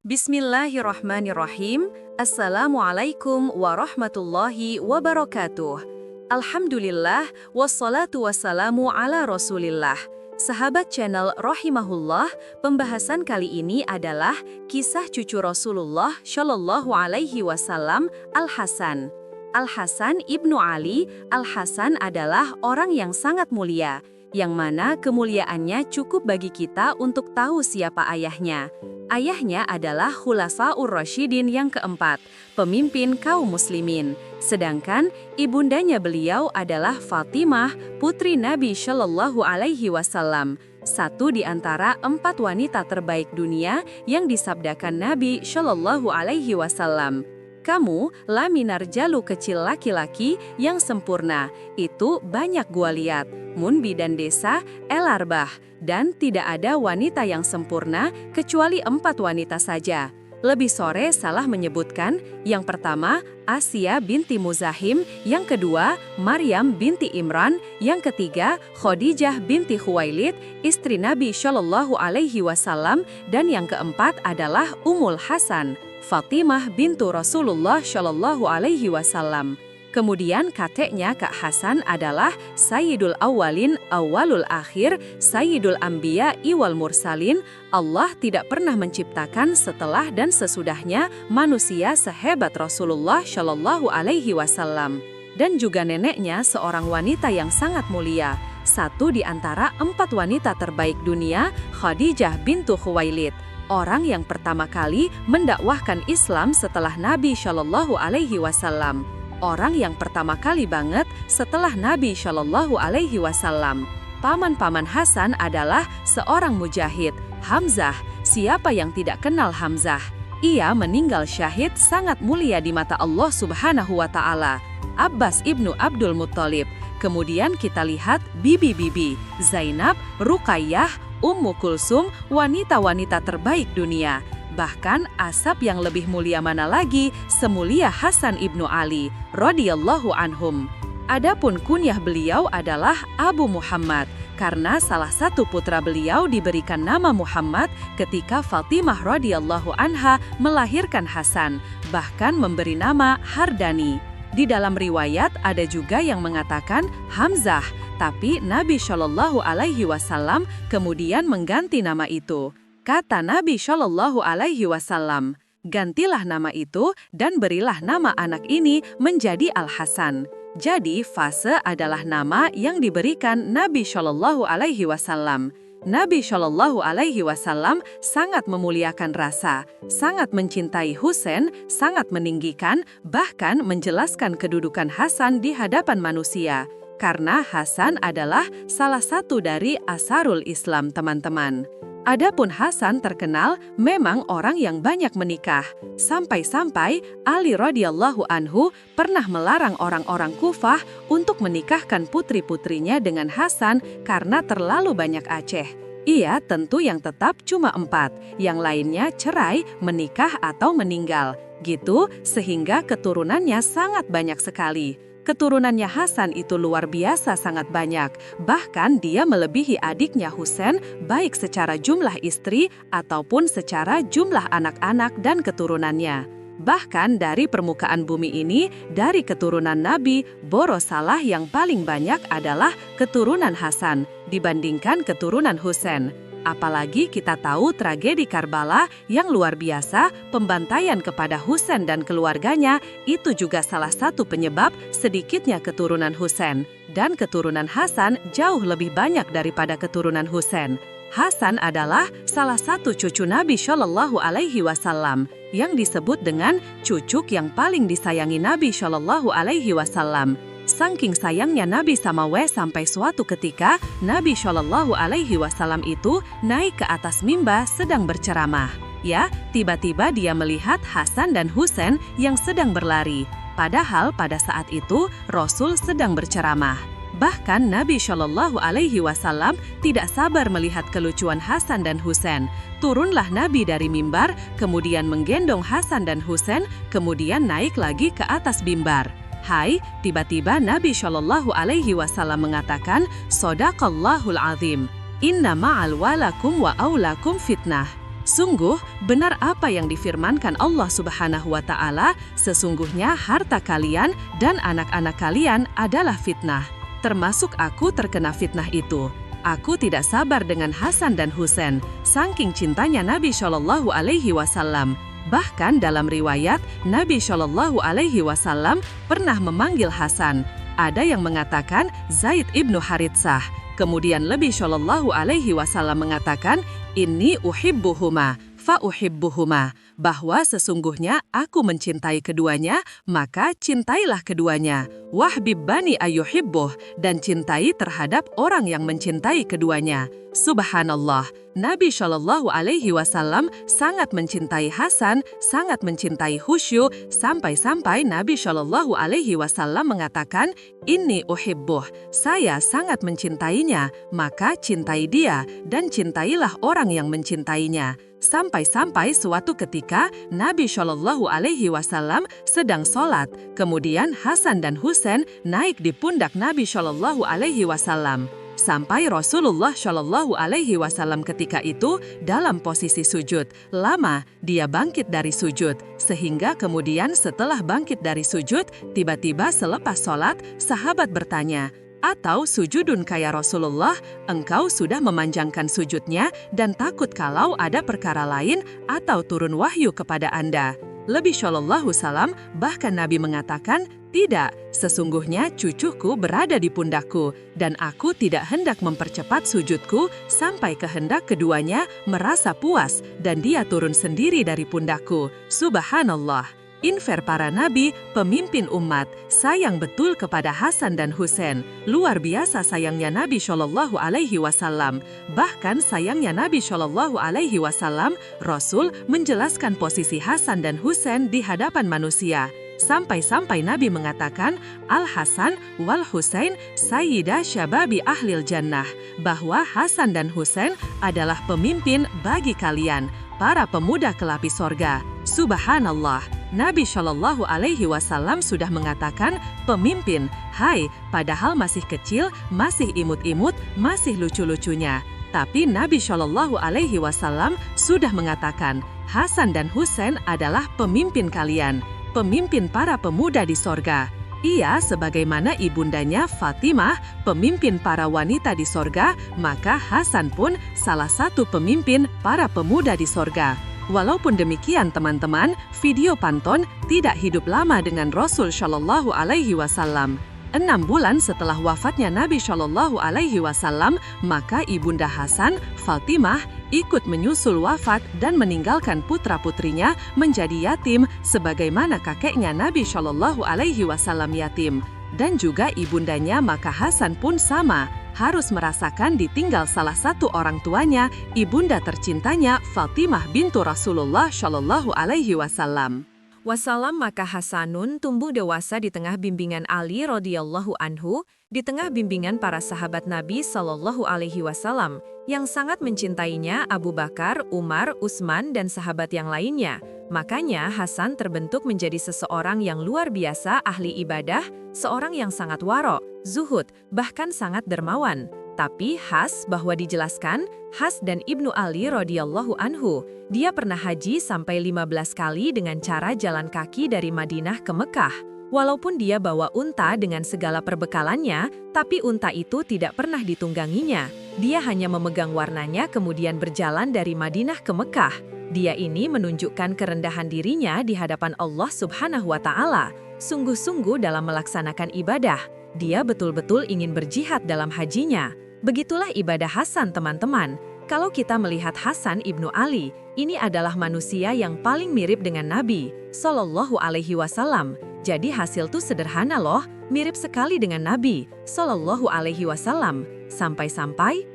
Bismillahirrahmanirrahim. Assalamualaikum warahmatullahi wabarakatuh. Alhamdulillah, wassalatu wassalamu ala rasulillah. Sahabat channel Rahimahullah, pembahasan kali ini adalah kisah cucu Rasulullah Shallallahu Alaihi Wasallam, Al-Hasan. Al-Hasan ibnu Ali. Al-Hasan adalah orang yang sangat mulia, yang mana kemuliaannya cukup bagi kita untuk tahu siapa ayahnya. Ayahnya adalah Khulafaur Rasyidin yang keempat, pemimpin kaum muslimin. Sedangkan ibundanya beliau adalah Fatimah, putri Nabi Shallallahu Alaihi Wasallam, satu di antara 4 wanita terbaik dunia yang disabdakan Nabi Shallallahu Alaihi Wasallam. Kamu laminar jalu kecil laki-laki yang sempurna, itu banyak gua lihat, mun bidan desa, elarbah, dan tidak ada wanita yang sempurna kecuali 4 wanita saja. Lebih sore salah menyebutkan, yang pertama Asia binti Muzahim, yang kedua Maryam binti Imran, yang ketiga Khadijah binti Khuwailid, istri Nabi Shallallahu Alaihi Wasallam, dan yang keempat adalah Ummul Hasan, Fatimah bintu Rasulullah Shallallahu Alaihi Wasallam. Kemudian kakeknya Kak Hasan adalah Sayyidul Awwalin Awwalul Akhir, Sayyidul Anbiya Iwal Mursalin. Allah tidak pernah menciptakan setelah dan sesudahnya manusia sehebat Rasulullah Shallallahu Alaihi Wasallam. Dan juga neneknya seorang wanita yang sangat mulia, satu di antara 4 wanita terbaik dunia, Khadijah bintu Khuwailid, orang yang pertama kali mendakwahkan Islam setelah Nabi Shallallahu Alaihi Wasallam. Orang yang pertama kali banget setelah Nabi Shallallahu Alaihi Wasallam. Paman-paman Hasan adalah seorang mujahid, Hamzah. Siapa yang tidak kenal Hamzah? Ia meninggal syahid sangat mulia di mata Allah Subhanahu wa Ta'ala. Abbas ibnu Abdul Muttalib. Kemudian kita lihat bibi-bibi, Zainab, Ruqayyah, Ummu Kulsum, wanita-wanita terbaik dunia. Bahkan asap yang lebih mulia mana lagi, semulia Hasan ibnu Ali, radhiyallahu anhum. Adapun kunyah beliau adalah Abu Muhammad, karena salah satu putra beliau diberikan nama Muhammad ketika Fatimah radhiyallahu anha melahirkan Hasan, bahkan memberi nama Hardani. Di dalam riwayat ada juga yang mengatakan Hamzah, tapi Nabi Shallallahu Alaihi Wasallam kemudian mengganti nama itu. Kata Nabi Shallallahu Alaihi Wasallam, gantilah nama itu dan berilah nama anak ini menjadi Al-Hasan. Jadi fase adalah nama yang diberikan Nabi Shallallahu Alaihi Wasallam. Nabi Shallallahu Alaihi Wasallam sangat memuliakan rasa, sangat mencintai Husain, sangat meninggikan, bahkan menjelaskan kedudukan Hasan di hadapan manusia. Karena Hasan adalah salah satu dari asarul Islam, teman-teman. Adapun Hasan terkenal memang orang yang banyak menikah. Sampai-sampai Ali radhiyallahu anhu pernah melarang orang-orang Kufah untuk menikahkan putri-putrinya dengan Hasan karena terlalu banyak Aceh. Ia tentu yang tetap cuma 4, yang lainnya cerai, menikah atau meninggal. Gitu sehingga keturunannya sangat banyak sekali. Keturunannya Hasan itu luar biasa sangat banyak, bahkan dia melebihi adiknya Husain baik secara jumlah istri ataupun secara jumlah anak-anak dan keturunannya. Bahkan dari permukaan bumi ini, dari keturunan Nabi, borosalah yang paling banyak adalah keturunan Hasan dibandingkan keturunan Husain. Apalagi kita tahu tragedi Karbala yang luar biasa, pembantaian kepada Husain dan keluarganya, itu juga salah satu penyebab sedikitnya keturunan Husain. Dan keturunan Hasan jauh lebih banyak daripada keturunan Husain. Hasan adalah salah satu cucu Nabi Shallallahu Alaihi Wasallam yang disebut dengan cucuk yang paling disayangi Nabi Shallallahu Alaihi Wasallam. Saking sayangnya Nabi sama sampai suatu ketika Nabi Shallallahu Alaihi Wasallam itu naik ke atas mimbar sedang berceramah. Ya, tiba-tiba dia melihat Hasan dan Husain yang sedang berlari. Padahal pada saat itu Rasul sedang berceramah. Bahkan Nabi Shallallahu Alaihi Wasallam tidak sabar melihat kelucuan Hasan dan Husain. Turunlah Nabi dari mimbar, kemudian menggendong Hasan dan Husain, kemudian naik lagi ke atas mimbar. Hai, tiba-tiba Nabi Shallallahu Alaihi Wasallam mengatakan, Sodaqallahul azim, inna ma'al walakum wa aulakum fitnah. Sungguh, benar apa yang difirmankan Allah Subhanahu wa Ta'ala, sesungguhnya harta kalian dan anak-anak kalian adalah fitnah. Termasuk aku terkena fitnah itu. Aku tidak sabar dengan Hasan dan Husain, saking cintanya Nabi Shallallahu Alaihi Wasallam. Bahkan dalam riwayat, Nabi Shallallahu Alaihi Wasallam pernah memanggil Hasan. Ada yang mengatakan Zaid ibnu Haritsah. Kemudian Nabi Shallallahu Alaihi Wasallam mengatakan, Inni uhibbuhuma, fa uhibbuhuma, bahwa sesungguhnya aku mencintai keduanya, maka cintailah keduanya. Wahbib bani ayuhibbuh, dan cintai terhadap orang yang mencintai keduanya. Subhanallah, Nabi Shallallahu Alaihi Wasallam sangat mencintai Hasan, sangat mencintai Husyu, sampai-sampai Nabi Shallallahu Alaihi Wasallam mengatakan, Inni uhibbuh, saya sangat mencintainya, maka cintai dia, dan cintailah orang yang mencintainya. Sampai-sampai suatu ketika Nabi Shallallahu Alaihi Wasallam sedang sholat, kemudian Hasan dan Husain naik di pundak Nabi Shallallahu Alaihi Wasallam. Sampai Rasulullah Shallallahu Alaihi Wasallam ketika itu dalam posisi sujud. Lama dia bangkit dari sujud, sehingga kemudian setelah bangkit dari sujud, tiba-tiba selepas sholat, sahabat bertanya, atau sujudun kaya Rasulullah, engkau sudah memanjangkan sujudnya dan takut kalau ada perkara lain atau turun wahyu kepada Anda. Lebih Shallallahu Salam, bahkan Nabi mengatakan, tidak, sesungguhnya cucuku berada di pundakku, dan aku tidak hendak mempercepat sujudku sampai kehendak keduanya merasa puas, dan dia turun sendiri dari pundakku. Subhanallah. Inver para nabi, pemimpin umat, sayang betul kepada Hasan dan Husain. Luar biasa sayangnya Nabi Shallallahu Alaihi Wasallam. Bahkan sayangnya Nabi Shallallahu Alaihi Wasallam, Rasul menjelaskan posisi Hasan dan Husain di hadapan manusia. Sampai-sampai Nabi mengatakan, Al-Hasan wal Husain sayyida syababi ahlil jannah, bahwa Hasan dan Husain adalah pemimpin bagi kalian, para pemuda kelapis sorga. Subhanallah, Nabi Shallallahu Alaihi Wasallam sudah mengatakan pemimpin, hai, padahal masih kecil, masih imut-imut, masih lucu-lucunya. Tapi Nabi Shallallahu Alaihi Wasallam sudah mengatakan, Hasan dan Husain adalah pemimpin kalian, pemimpin para pemuda di sorga. Ia sebagaimana ibundanya Fatimah, pemimpin para wanita di sorga, maka Hasan pun salah satu pemimpin para pemuda di sorga. Walaupun demikian teman-teman, video Pantun tidak hidup lama dengan Rasul Shallallahu Alaihi Wasallam. 6 bulan setelah wafatnya Nabi Shallallahu Alaihi Wasallam, maka ibunda Hasan, Fatimah, ikut menyusul wafat dan meninggalkan putra-putrinya menjadi yatim sebagaimana kakeknya Nabi Shallallahu Alaihi Wasallam yatim. Dan juga ibundanya maka Hasan pun sama, harus merasakan ditinggal salah satu orang tuanya, ibunda tercintanya Fatimah bintu Rasulullah Shallallahu Alaihi Wasallam. Wassalam, maka Hasanun tumbuh dewasa di tengah bimbingan Ali radhiyallahu anhu, di tengah bimbingan para sahabat Nabi Shallallahu Alaihi Wasallam yang sangat mencintainya Abu Bakar, Umar, Utsman dan sahabat yang lainnya. Makanya Hasan terbentuk menjadi seseorang yang luar biasa ahli ibadah, seorang yang sangat waro, zuhud, bahkan sangat dermawan. Tapi khas bahwa dijelaskan, Has dan Ibnu Ali radhiyallahu anhu, dia pernah haji sampai 15 kali dengan cara jalan kaki dari Madinah ke Mekah. Walaupun dia bawa unta dengan segala perbekalannya, tapi unta itu tidak pernah ditungganginya. Dia hanya memegang warnanya kemudian berjalan dari Madinah ke Mekah. Dia ini menunjukkan kerendahan dirinya di hadapan Allah Subhanahu wa Ta'ala. Sungguh-sungguh dalam melaksanakan ibadah, dia betul-betul ingin berjihad dalam hajinya. Begitulah ibadah Hasan, teman-teman. Kalau kita melihat Hasan ibnu Ali, ini adalah manusia yang paling mirip dengan Nabi Shallallahu Alaihi Wasallam. Jadi hasil tuh sederhana loh, mirip sekali dengan Nabi Shallallahu Alaihi Wasallam. Sampai-sampai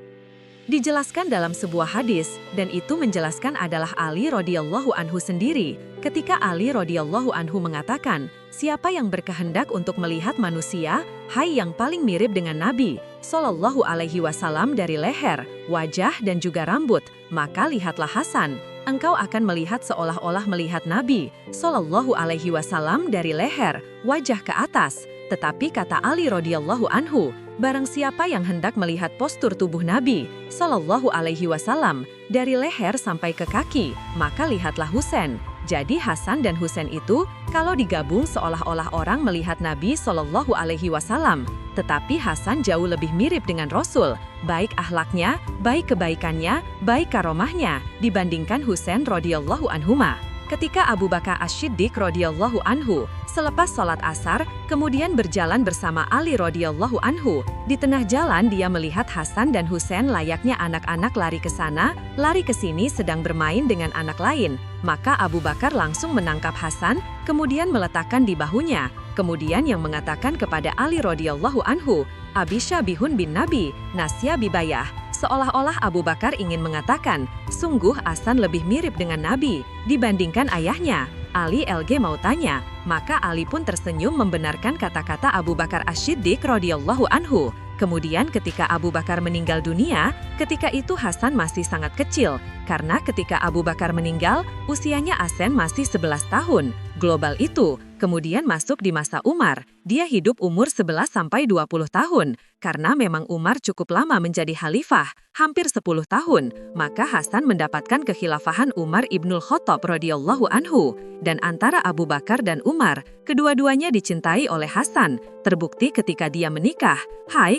dijelaskan dalam sebuah hadis, dan itu menjelaskan adalah Ali radhiyallahu anhu sendiri. Ketika Ali radhiyallahu anhu mengatakan, siapa yang berkehendak untuk melihat manusia, hai yang paling mirip dengan Nabi Shallallahu Alaihi Wasallam dari leher, wajah dan juga rambut, maka lihatlah Hasan. Engkau akan melihat seolah-olah melihat Nabi Shallallahu Alaihi Wasallam dari leher, wajah ke atas. Tetapi kata Ali radhiyallahu anhu, barang siapa yang hendak melihat postur tubuh Nabi Shallallahu Alaihi Wasallam dari leher sampai ke kaki, maka lihatlah Husain. Jadi Hasan dan Husain itu kalau digabung seolah-olah orang melihat Nabi Shallallahu Alaihi Wasallam. Tetapi Hasan jauh lebih mirip dengan Rasul, baik akhlaknya, baik kebaikannya, baik karomahnya, dibandingkan Husain radhiyallahu anhuma. Ketika Abu Bakar As-Siddiq radhiyallahu anhu selepas sholat asar, kemudian berjalan bersama Ali radhiyallahu anhu, di tengah jalan dia melihat Hasan dan Husain layaknya anak-anak lari ke sana, lari ke sini sedang bermain dengan anak lain. Maka Abu Bakar langsung menangkap Hasan, kemudian meletakkan di bahunya. Kemudian yang mengatakan kepada Ali radhiyallahu anhu, Abisha bihun bin Nabi, Nasya bibayah. Seolah-olah Abu Bakar ingin mengatakan, sungguh Hasan lebih mirip dengan Nabi dibandingkan ayahnya. Ali LG mau tanya, maka Ali pun tersenyum membenarkan kata-kata Abu Bakar As-Siddiq radhiyallahu anhu. Kemudian ketika Abu Bakar meninggal dunia, ketika itu Hasan masih sangat kecil, karena ketika Abu Bakar meninggal, usianya Hasan masih 11 tahun. Global itu, kemudian masuk di masa Umar, dia hidup umur 11-20 tahun. Karena memang Umar cukup lama menjadi khalifah, hampir 10 tahun, maka Hasan mendapatkan kekhilafahan Umar ibnul Khattab radhiyallahu anhu. Dan antara Abu Bakar dan Umar, kedua-duanya dicintai oleh Hasan. Terbukti ketika dia menikah,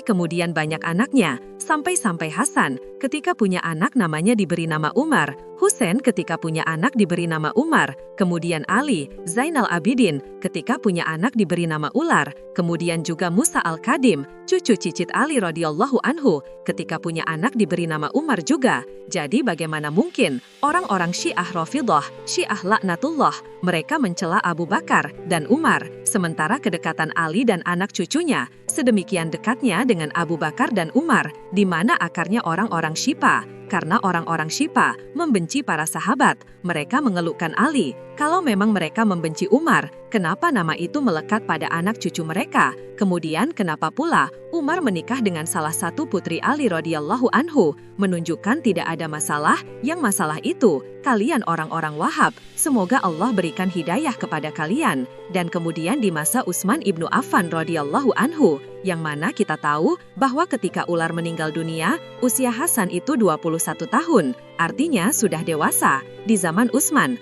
kemudian banyak anaknya, sampai-sampai Hasan ketika punya anak namanya diberi nama Umar, Husain ketika punya anak diberi nama Umar, kemudian Ali, Zainal Abidin ketika punya anak diberi nama Ular, kemudian juga Musa Al-Kadim, cucu cicit Ali radhiyallahu anhu, ketika punya anak diberi nama Umar juga. Jadi bagaimana mungkin orang-orang Syiah Rafidhah, Syiah laknatullah, mereka mencela Abu Bakar dan Umar, sementara kedekatan Ali dan anak cucunya sedemikian dekatnya dengan Abu Bakar dan Umar, di mana akarnya orang-orang Syiah. Karena orang-orang Syiah membenci para sahabat, mereka mengelukkan Ali. Kalau memang mereka membenci Umar, kenapa nama itu melekat pada anak cucu mereka? Kemudian kenapa pula Umar menikah dengan salah satu putri Ali radhiyallahu anhu? Menunjukkan tidak ada masalah, yang masalah itu kalian orang-orang Wahab. Semoga Allah berikan hidayah kepada kalian. Dan kemudian di masa Utsman ibnu Affan radhiyallahu anhu, yang mana kita tahu bahwa ketika Ular meninggal dunia, usia Hasan itu 21 tahun, artinya sudah dewasa. Di zaman Utsman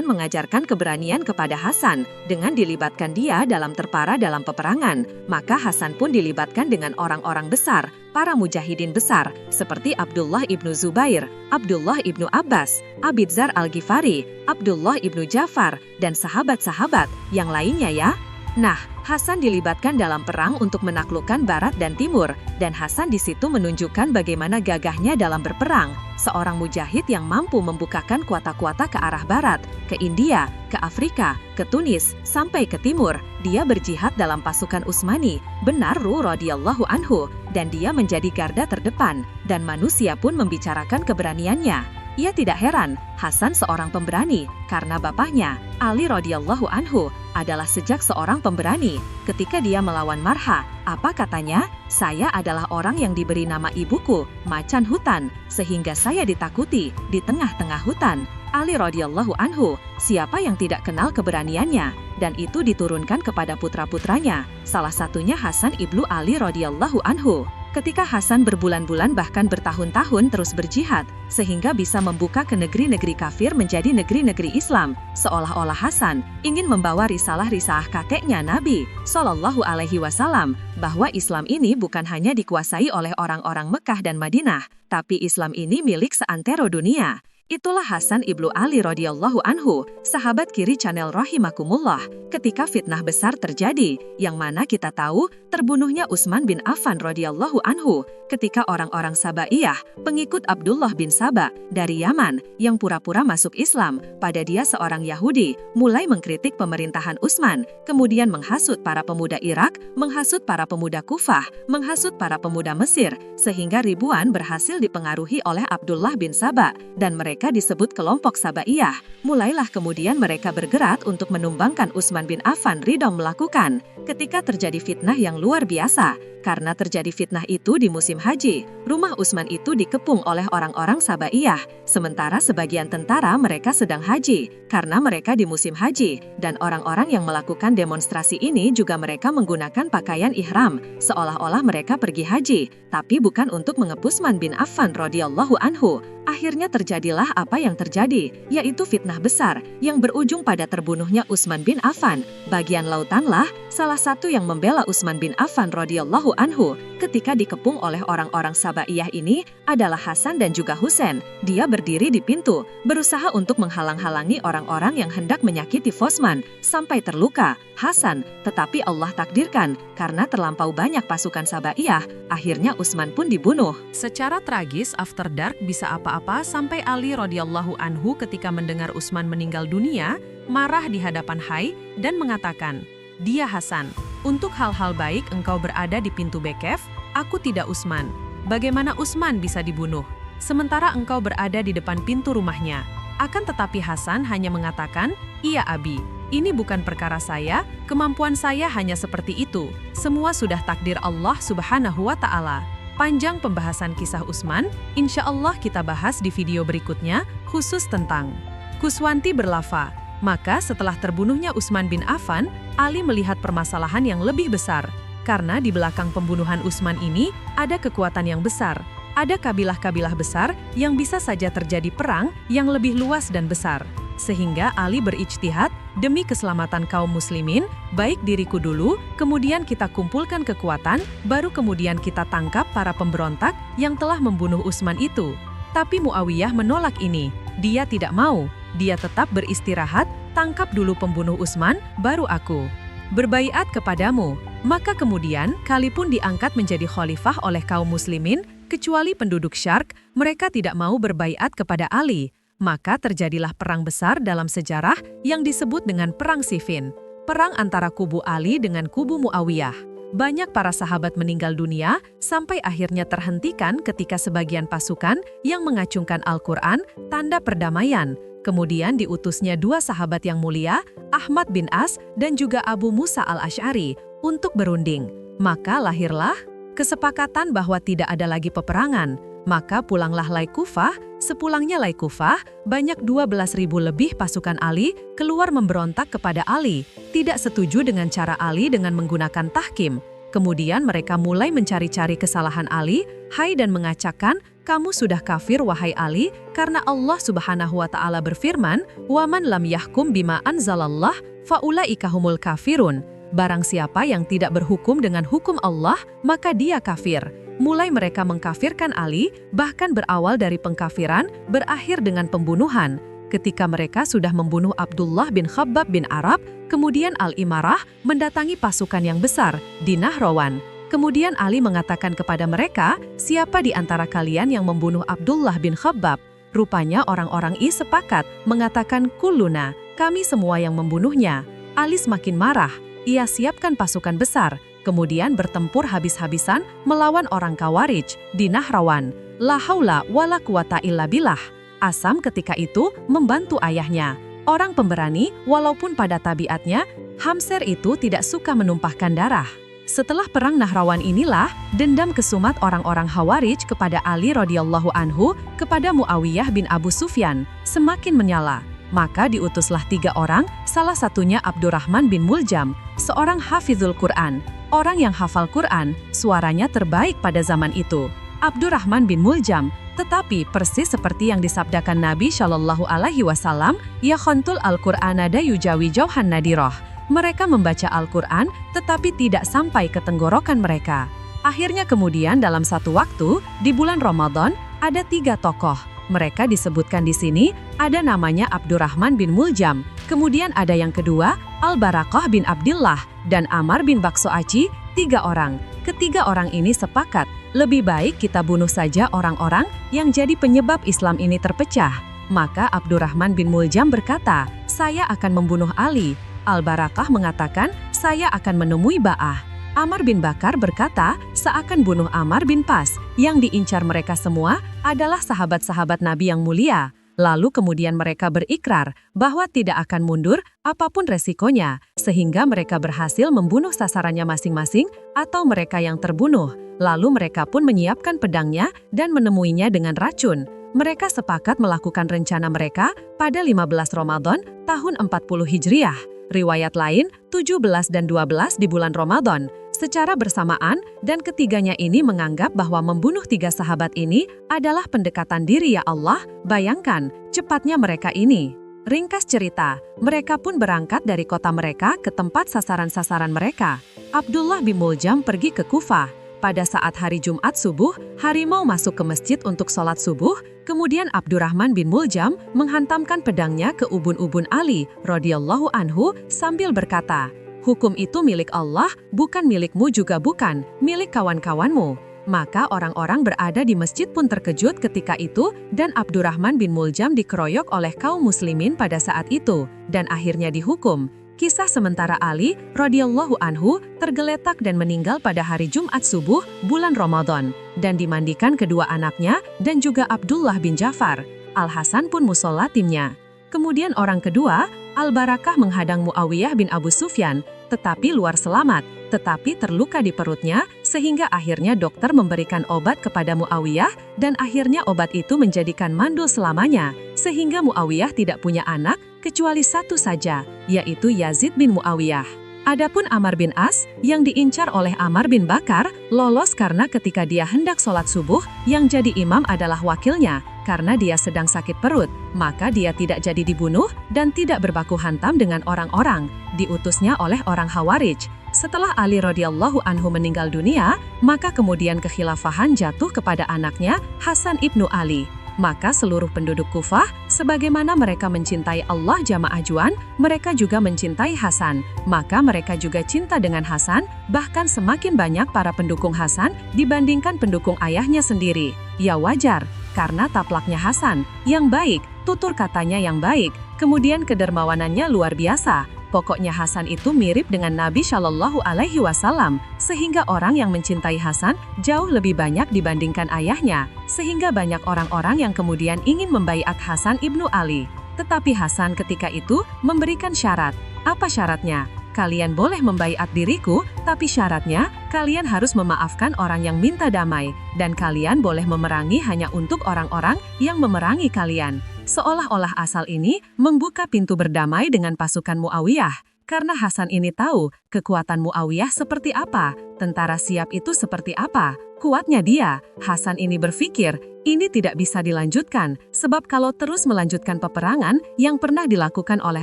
mengajarkan keberanian kepada Hasan dengan dilibatkan dia dalam terpara dalam peperangan. Maka Hasan pun dilibatkan dengan orang-orang besar, para mujahidin besar, seperti Abdullah ibnu Zubair, Abdullah ibnu Abbas, Abidzar Al-Ghifari, Abdullah ibnu Ja'far, dan sahabat-sahabat yang lainnya ya. Nah, Hasan dilibatkan dalam perang untuk menaklukkan Barat dan Timur, dan Hasan di situ menunjukkan bagaimana gagahnya dalam berperang. Seorang mujahid yang mampu membukakan kuata-kuata ke arah Barat, ke India, ke Afrika, ke Tunis, sampai ke Timur. Dia berjihad dalam pasukan Utsmani, benar radhiyallahu anhu, dan dia menjadi garda terdepan, dan manusia pun membicarakan keberaniannya. Ia tidak heran, Hasan seorang pemberani, karena bapaknya, Ali radhiyallahu anhu, adalah sejak seorang pemberani. Ketika dia melawan Marha, apa katanya? Saya adalah orang yang diberi nama ibuku, macan hutan, sehingga saya ditakuti di tengah-tengah hutan. Ali radhiyallahu anhu, siapa yang tidak kenal keberaniannya? Dan itu diturunkan kepada putra-putranya, salah satunya Hasan ibnu Ali radhiyallahu anhu. Ketika Hasan berbulan-bulan bahkan bertahun-tahun terus berjihad, sehingga bisa membuka ke negeri-negeri kafir menjadi negeri-negeri Islam, seolah-olah Hasan ingin membawa risalah-risalah kakeknya Nabi Shallallahu Alaihi Wasallam, bahwa Islam ini bukan hanya dikuasai oleh orang-orang Mekah dan Madinah, tapi Islam ini milik seantero dunia. Itulah Hasan ibnu Ali radhiyallahu anhu, sahabat kiri channel rahimakumullah, ketika fitnah besar terjadi, yang mana kita tahu terbunuhnya Utsman bin Affan radhiyallahu anhu, ketika orang-orang Sabaiyah, pengikut Abdullah bin Saba dari Yaman, yang pura-pura masuk Islam, pada dia seorang Yahudi, mulai mengkritik pemerintahan Utsman, kemudian menghasut para pemuda Irak, menghasut para pemuda Kufah, menghasut para pemuda Mesir, sehingga ribuan berhasil dipengaruhi oleh Abdullah bin Saba, dan mereka mereka disebut kelompok Sabaiyah. Mulailah kemudian mereka bergerak untuk menumbangkan Utsman bin Affan ridho melakukan. Ketika terjadi fitnah yang luar biasa, karena terjadi fitnah itu di musim haji, rumah Utsman itu dikepung oleh orang-orang Sabaiyah, sementara sebagian tentara mereka sedang haji, karena mereka di musim haji, dan orang-orang yang melakukan demonstrasi ini juga mereka menggunakan pakaian ihram, seolah-olah mereka pergi haji, tapi bukan untuk mengepus Utsman bin Affan radhiyallahu anhu. Akhirnya terjadilah apa yang terjadi, yaitu fitnah besar yang berujung pada terbunuhnya Utsman bin Affan. Bagian lautanlah salah satu yang membela Utsman bin Affan radhiyallahu anhu ketika dikepung oleh orang-orang Sabaiyah ini adalah Hasan dan juga Husain. Dia berdiri di pintu, berusaha untuk menghalang-halangi orang-orang yang hendak menyakiti Utsman sampai terluka. Hasan, tetapi Allah takdirkan karena terlampau banyak pasukan Sabaiyah, akhirnya Utsman pun dibunuh. Secara tragis, after dark bisa apa-apa sampai Ali radhiyallahu anhu ketika mendengar Utsman meninggal dunia, marah di hadapan Hai dan mengatakan, "Dia Hasan, untuk hal-hal baik engkau berada di pintu Bekef, aku tidak Utsman. Bagaimana Utsman bisa dibunuh? Sementara engkau berada di depan pintu rumahnya." Akan tetapi Hasan hanya mengatakan, "Iya Abi, ini bukan perkara saya, kemampuan saya hanya seperti itu. Semua sudah takdir Allah Subhanahu wa Ta'ala." Panjang pembahasan kisah Utsman, insya Allah kita bahas di video berikutnya, khusus tentang Kuswanti berlafa. Maka setelah terbunuhnya Utsman bin Affan, Ali melihat permasalahan yang lebih besar. Karena di belakang pembunuhan Utsman ini, ada kekuatan yang besar. Ada kabilah-kabilah besar yang bisa saja terjadi perang yang lebih luas dan besar. Sehingga Ali berijtihad, demi keselamatan kaum muslimin, baik diriku dulu, kemudian kita kumpulkan kekuatan, baru kemudian kita tangkap para pemberontak yang telah membunuh Utsman itu. Tapi Muawiyah menolak ini. Dia tidak mau. Dia tetap beristirahat, tangkap dulu pembunuh Utsman, baru aku berbaiat kepadamu. Maka kemudian, Kali pun diangkat menjadi khalifah oleh kaum muslimin, kecuali penduduk Syarq, mereka tidak mau berbaiat kepada Ali. Maka terjadilah perang besar dalam sejarah yang disebut dengan Perang Siffin. Perang antara kubu Ali dengan kubu Muawiyah. Banyak para sahabat meninggal dunia, sampai akhirnya terhentikan ketika sebagian pasukan yang mengacungkan Al-Quran, tanda perdamaian. Kemudian diutusnya dua sahabat yang mulia, Ahmad bin As dan juga Abu Musa al-Asy'ari, untuk berunding. Maka lahirlah kesepakatan bahwa tidak ada lagi peperangan. Maka pulanglah Lai Kufah. Sepulangnya Lai Kufah, banyak 12.000 lebih pasukan Ali keluar memberontak kepada Ali. Tidak setuju dengan cara Ali dengan menggunakan tahkim. Kemudian mereka mulai mencari-cari kesalahan Ali, Hai dan mengacakkan, "Kamu sudah kafir wahai Ali, karena Allah Subhanahu wa Ta'ala berfirman, "Waman lam yahkum bima anzalallah, faulaika humul kafirun." Barang siapa yang tidak berhukum dengan hukum Allah, maka dia kafir. Mulai mereka mengkafirkan Ali, bahkan berawal dari pengkafiran, berakhir dengan pembunuhan. Ketika mereka sudah membunuh Abdullah bin Khabbab bin Arab, kemudian Al-Imarah mendatangi pasukan yang besar di Nahrawan. Kemudian Ali mengatakan kepada mereka, "Siapa di antara kalian yang membunuh Abdullah bin Khabbab?" Rupanya orang-orang sepakat mengatakan, "Kulluna, kami semua yang membunuhnya." Ali semakin marah. Ia siapkan pasukan besar, kemudian bertempur habis-habisan melawan orang Khawarij di Nahrawan. La haula wala quwata illa billah. Asam ketika itu membantu ayahnya. Orang pemberani, walaupun pada tabiatnya, Hamser itu tidak suka menumpahkan darah. Setelah perang Nahrawan inilah, dendam kesumat orang-orang Khawarij kepada Ali radhiyallahu anhu kepada Muawiyah bin Abu Sufyan semakin menyala. Maka diutuslah 3 orang, salah satunya Abdurrahman bin Muljam, seorang hafizul Quran. Orang yang hafal Quran, suaranya terbaik pada zaman itu. Abdurrahman bin Muljam, tetapi persis seperti yang disabdakan Nabi Shallallahu Alaihi Wasallam, ya khontul Al-Qur'ana da yujawi jauhan nadiroh. Mereka membaca Al-Quran, tetapi tidak sampai ke tenggorokan mereka. Akhirnya kemudian dalam satu waktu, di bulan Ramadan, ada 3 tokoh. Mereka disebutkan di sini, ada namanya Abdurrahman bin Muljam, kemudian ada yang kedua, Al-Barakah bin Abdillah, dan Amar bin Baksoaci, 3 orang. Ketiga orang ini sepakat, lebih baik kita bunuh saja orang-orang yang jadi penyebab Islam ini terpecah. Maka Abdurrahman bin Muljam berkata, "Saya akan membunuh Ali." Al-Barakah mengatakan, "Saya akan menemui Ba'ah." Amar bin Bakar berkata, "Seakan bunuh Amar bin Pas." Yang diincar mereka semua adalah sahabat-sahabat Nabi yang mulia. Lalu kemudian mereka berikrar bahwa tidak akan mundur apapun resikonya, sehingga mereka berhasil membunuh sasarannya masing-masing atau mereka yang terbunuh. Lalu mereka pun menyiapkan pedangnya dan menemuinya dengan racun. Mereka sepakat melakukan rencana mereka pada 15 Ramadan tahun 40 Hijriah. Riwayat lain, 17 dan 12 di bulan Ramadan. Secara bersamaan, dan ketiganya ini menganggap bahwa membunuh 3 sahabat ini adalah pendekatan diri ya Allah. Bayangkan, cepatnya mereka ini. Ringkas cerita, mereka pun berangkat dari kota mereka ke tempat sasaran-sasaran mereka. Abdullah bin Muljam pergi ke Kufah. Pada saat hari Jumat subuh, harimau masuk ke masjid untuk sholat subuh, kemudian Abdurrahman bin Muljam menghantamkan pedangnya ke ubun-ubun Ali radhiyallahu anhu sambil berkata, "Hukum itu milik Allah, bukan milikmu juga bukan, milik kawan-kawanmu." Maka orang-orang berada di masjid pun terkejut ketika itu dan Abdurrahman bin Muljam dikeroyok oleh kaum muslimin pada saat itu dan akhirnya dihukum. Kisah sementara Ali radhiyallahu anhu tergeletak dan meninggal pada hari Jumat subuh bulan Ramadan dan dimandikan kedua anaknya dan juga Abdullah bin Ja'far. Al-Hasan pun musola timnya. Kemudian orang kedua, Al-Barakah menghadang Muawiyah bin Abu Sufyan, tetapi luar selamat, tetapi terluka di perutnya sehingga akhirnya dokter memberikan obat kepada Muawiyah dan akhirnya obat itu menjadikan mandul selamanya, sehingga Muawiyah tidak punya anak kecuali satu saja, yaitu Yazid bin Muawiyah. Adapun Amr bin As, yang diincar oleh Amr bin Bakar, lolos karena ketika dia hendak sholat subuh, yang jadi imam adalah wakilnya, karena dia sedang sakit perut, maka dia tidak jadi dibunuh dan tidak berbaku hantam dengan orang-orang, diutusnya oleh orang Khawarij. Setelah Ali radhiyallahu anhu meninggal dunia, maka kemudian kekhilafahan jatuh kepada anaknya Hasan ibnu Ali. Maka seluruh penduduk Kufah, sebagaimana mereka mencintai Allah Jamaah Juan, mereka juga mencintai Hasan. Maka mereka juga cinta dengan Hasan, bahkan semakin banyak para pendukung Hasan dibandingkan pendukung ayahnya sendiri. Ya wajar, karena taplaknya Hasan yang baik, tutur katanya yang baik, kemudian kedermawanannya luar biasa. Pokoknya Hasan itu mirip dengan Nabi Shallallahu Alaihi Wasallam, sehingga orang yang mencintai Hasan jauh lebih banyak dibandingkan ayahnya, sehingga banyak orang-orang yang kemudian ingin membaiat Hasan ibnu Ali. Tetapi Hasan ketika itu memberikan syarat. Apa syaratnya? Kalian boleh membaiat diriku, tapi syaratnya kalian harus memaafkan orang yang minta damai, dan kalian boleh memerangi hanya untuk orang-orang yang memerangi kalian. Seolah-olah asal ini membuka pintu berdamai dengan pasukan Muawiyah, karena Hasan ini tahu kekuatan Muawiyah seperti apa, tentara siap itu seperti apa, kuatnya dia. Hasan ini berpikir, ini tidak bisa dilanjutkan, sebab kalau terus melanjutkan peperangan yang pernah dilakukan oleh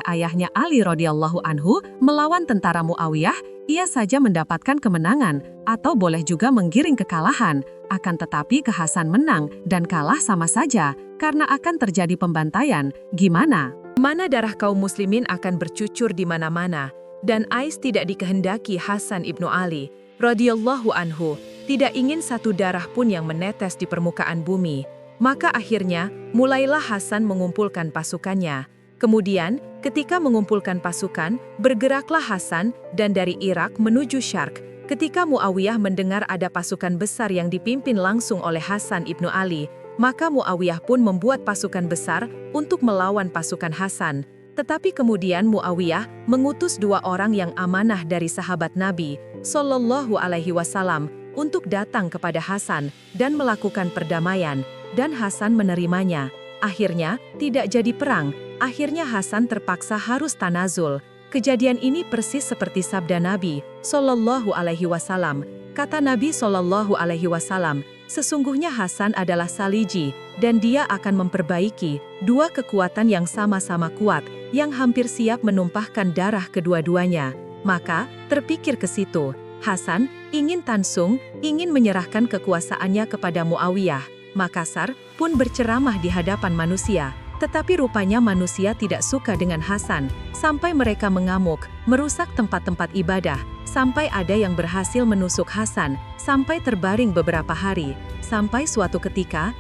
ayahnya Ali radhiyallahu anhu melawan tentara Muawiyah, ia saja mendapatkan kemenangan, atau boleh juga menggiring kekalahan. Akan tetapi Hasan menang dan kalah sama saja, karena akan terjadi pembantaian. Gimana? Mana darah kaum muslimin akan bercucur di mana-mana, dan Ais tidak dikehendaki Hasan ibnu Ali radhiyallahu anhu, tidak ingin satu darah pun yang menetes di permukaan bumi. Maka akhirnya, mulailah Hasan mengumpulkan pasukannya. Kemudian, ketika mengumpulkan pasukan, bergeraklah Hasan dan dari Irak menuju Syarq. Ketika Muawiyah mendengar ada pasukan besar yang dipimpin langsung oleh Hasan ibnu Ali, maka Muawiyah pun membuat pasukan besar untuk melawan pasukan Hasan. Tetapi kemudian Muawiyah mengutus 2 orang yang amanah dari sahabat Nabi Shallallahu Alaihi Wasallam untuk datang kepada Hasan dan melakukan perdamaian, dan Hasan menerimanya. Akhirnya, tidak jadi perang. Akhirnya Hasan terpaksa harus tanazul. Kejadian ini persis seperti sabda Nabi Shallallahu Alaihi Wasallam. Kata Nabi Shallallahu Alaihi Wasallam, sesungguhnya Hasan adalah saliji, dan dia akan memperbaiki 2 kekuatan yang sama-sama kuat, yang hampir siap menumpahkan darah kedua-duanya. Maka, terpikir ke situ, Hasan ingin tansung, ingin menyerahkan kekuasaannya kepada Muawiyah. Makassar pun berceramah di hadapan manusia. Tetapi rupanya manusia tidak suka dengan Hasan, sampai mereka mengamuk, merusak tempat-tempat ibadah, sampai ada yang berhasil menusuk Hasan, sampai terbaring beberapa hari. Sampai suatu ketika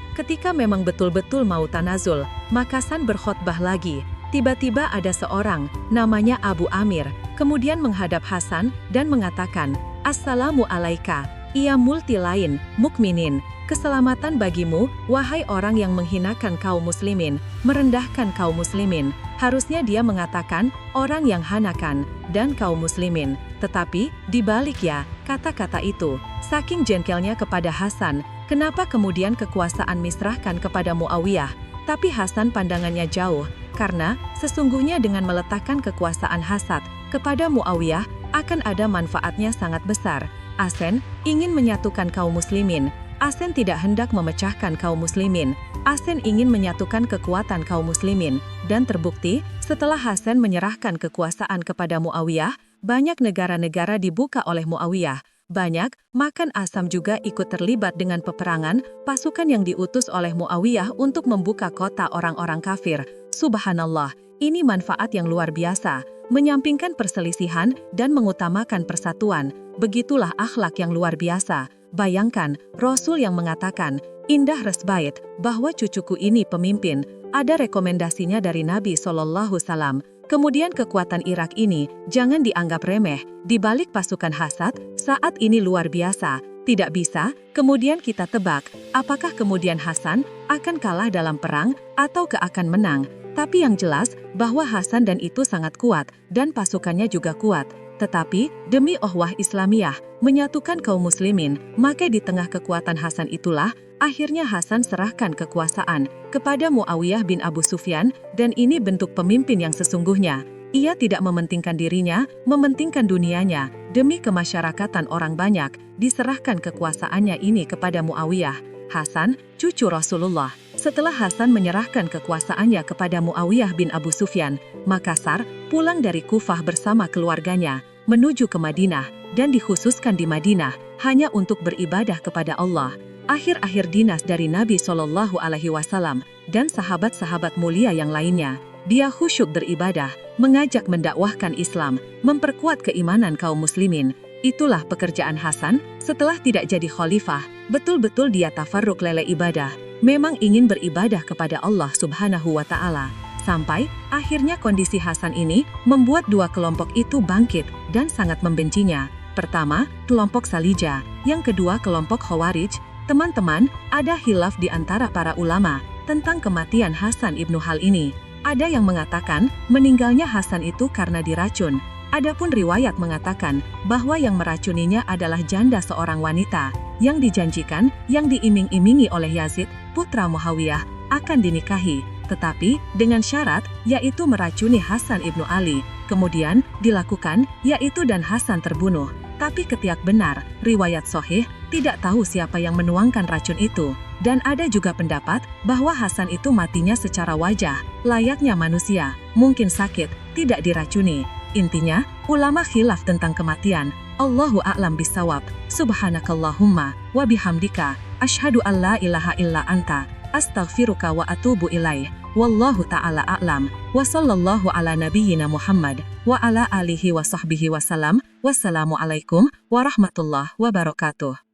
memang betul-betul mau tanazul, maka Hasan berkhotbah lagi. Tiba-tiba ada seorang, namanya Abu Amir, kemudian menghadap Hasan dan mengatakan, "Assalamu alaika, ya multi lain, mukminin." keselamatan bagimu, wahai orang yang menghinakan kaum muslimin, merendahkan kaum muslimin. Harusnya dia mengatakan, orang yang hanakan, dan kaum muslimin. Tetapi, dibalik ya, kata-kata itu, saking jengkelnya kepada Hasan, kenapa kemudian kekuasaan diserahkan kepada Muawiyah? Tapi Hasan pandangannya jauh, karena sesungguhnya dengan meletakkan kekuasaan hasad kepada Muawiyah, akan ada manfaatnya sangat besar. Hasan ingin menyatukan kaum muslimin. Hasan tidak hendak memecahkan kaum muslimin. Hasan ingin menyatukan kekuatan kaum muslimin. Dan terbukti, setelah Hasan menyerahkan kekuasaan kepada Muawiyah, banyak negara-negara dibuka oleh Muawiyah. Banyak, makan Asam juga ikut terlibat dengan peperangan, pasukan yang diutus oleh Muawiyah untuk membuka kota orang-orang kafir. Subhanallah, ini manfaat yang luar biasa, menyampingkan perselisihan dan mengutamakan persatuan. Begitulah akhlak yang luar biasa. Bayangkan, Rasul yang mengatakan, indah resbait, bahwa cucuku ini pemimpin, ada rekomendasinya dari Nabi SAW. Kemudian kekuatan Irak ini jangan dianggap remeh, di balik pasukan hasad, saat ini luar biasa. Tidak bisa, kemudian kita tebak, apakah kemudian Hasan akan kalah dalam perang atau akan menang. Tapi yang jelas, bahwa Hasan dan itu sangat kuat, dan pasukannya juga kuat. Tetapi, demi uhwah Islamiyah, menyatukan kaum muslimin, maka di tengah kekuatan Hasan itulah, akhirnya Hasan serahkan kekuasaan kepada Muawiyah bin Abu Sufyan, dan ini bentuk pemimpin yang sesungguhnya. Ia tidak mementingkan dirinya, mementingkan dunianya, demi kemasyarakatan orang banyak, diserahkan kekuasaannya ini kepada Muawiyah. Hasan, cucu Rasulullah. Setelah Hasan menyerahkan kekuasaannya kepada Muawiyah bin Abu Sufyan, Makassar pulang dari Kufah bersama keluarganya, menuju ke Madinah, dan dikhususkan di Madinah, hanya untuk beribadah kepada Allah. Akhir-akhir dinas dari Nabi SAW dan sahabat-sahabat mulia yang lainnya, dia khusyuk beribadah, mengajak mendakwahkan Islam, memperkuat keimanan kaum muslimin. Itulah pekerjaan Hasan setelah tidak jadi khalifah, betul-betul dia tafarruk lele ibadah, memang ingin beribadah kepada Allah Subhanahu wa Ta'ala. Sampai akhirnya kondisi Hasan ini membuat dua kelompok itu bangkit dan sangat membencinya. Pertama, kelompok Salija, yang kedua kelompok Khawarij. Teman-teman, ada khilaf di antara para ulama tentang kematian Hasan ibnu Hal ini. Ada yang mengatakan meninggalnya Hasan itu karena diracun. Adapun riwayat mengatakan bahwa yang meracuninya adalah janda seorang wanita yang dijanjikan, yang diiming-imingi oleh Yazid, putra Muawiyah, akan dinikahi. Tetapi dengan syarat, yaitu meracuni Hasan ibnu Ali. Kemudian dilakukan, yaitu dan Hasan terbunuh. Tapi ketiak benar, riwayat sahih, tidak tahu siapa yang menuangkan racun itu. Dan ada juga pendapat bahwa Hasan itu matinya secara wajah, layaknya manusia, mungkin sakit, tidak diracuni. Intinya, ulama khilaf tentang kematian. Allahu a'lam bisawab. Subhanakallahumma wa bihamdika, asyhadu an la ilaha illa anta, astaghfiruka wa atubu ilaih. Wallahu ta'ala a'lam. Wa sallallahu ala nabiyyina Muhammad wa ala alihi wa sahbihi wasalam. Wassalamualaikum warahmatullahi wabarakatuh.